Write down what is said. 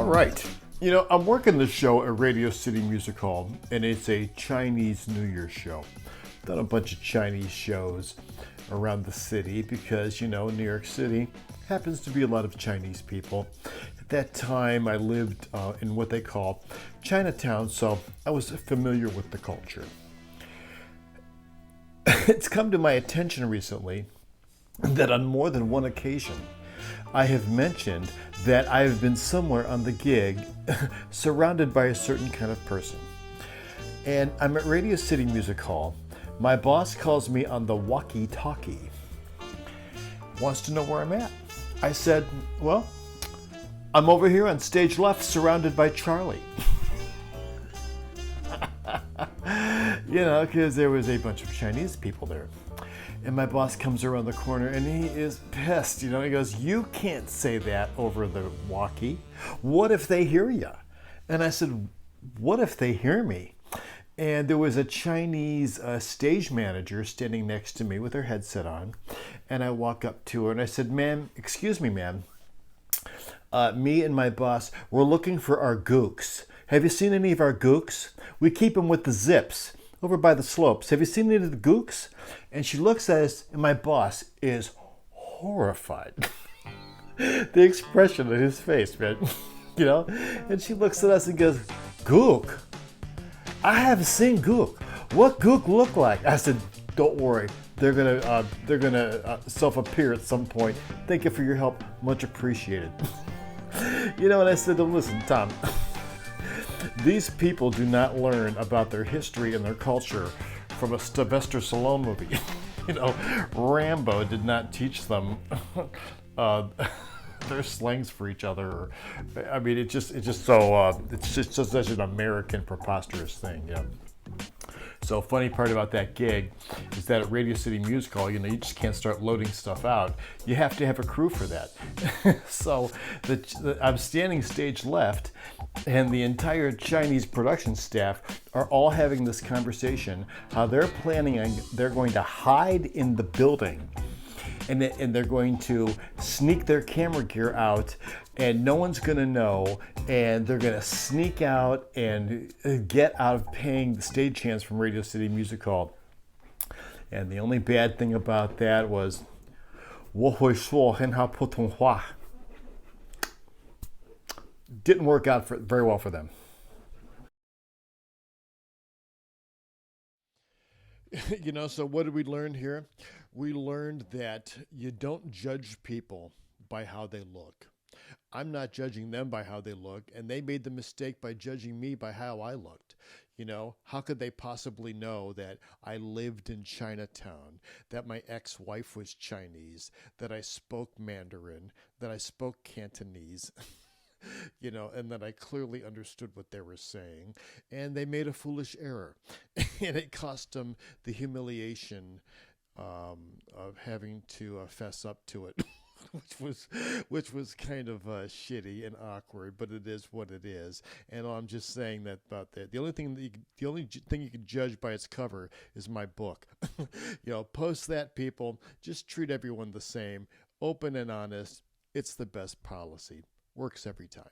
right. I'm working the show at Radio City Music Hall, and it's a Chinese New Year show. Done a bunch of Chinese shows around the city because, New York City happens to be a lot of Chinese people. At that time, I lived in what they call Chinatown, so I was familiar with the culture. It's come to my attention recently that on more than one occasion, I have mentioned that I have been somewhere on the gig surrounded by a certain kind of person. And I'm at Radio City Music Hall. My boss calls me on the walkie-talkie. Wants to know where I'm at. I said, well, I'm over here on stage left surrounded by Charlie. Because there was a bunch of Chinese people there. And my boss comes around the corner and he is pissed. He goes, you can't say that over the walkie. What if they hear you? And I said, what if they hear me? And there was a Chinese stage manager standing next to me with her headset on. And I walk up to her and I said, ma'am, excuse me, ma'am. Me and my boss, we're looking for our gooks. Have you seen any of our gooks? We keep them with the zips over by the slopes. Have you seen any of the gooks? And she looks at us, and my boss is horrified. The expression on his face, man. And she looks at us and goes, gook? I haven't seen gook. What gook look like? I said, don't worry. They're gonna self-appear at some point. Thank you for your help. Much appreciated. And I said, listen, Tom, these people do not learn about their history and their culture from a Sylvester Stallone movie. Rambo did not teach them their slangs for each other. It's just such an American preposterous thing. Yeah. So funny part about that gig is that at Radio City Music Hall, you just can't start loading stuff out. You have to have a crew for that. So I'm standing stage left, and the entire Chinese production staff are all having this conversation, how they're going to hide in the building. And they're going to sneak their camera gear out, and no one's going to know, and they're going to sneak out and get out of paying the stagehands from Radio City Music Hall. And the only bad thing about that was, 我会说很好普通话. Didn't work out very well for them. So what did we learn here? We learned that you don't judge people by how they look. I'm not judging them by how they look, and they made the mistake by judging me by how I looked. How could they possibly know that I lived in Chinatown, that my ex-wife was Chinese, that I spoke Mandarin, that I spoke Cantonese? And that I clearly understood what they were saying, and they made a foolish error, and it cost them the humiliation of having to fess up to it, which was kind of shitty and awkward, but it is what it is. And I'm just saying that about that. The only thing you can judge by its cover is my book. Post that, people. Just treat everyone the same, open and honest. It's the best policy. Works every time.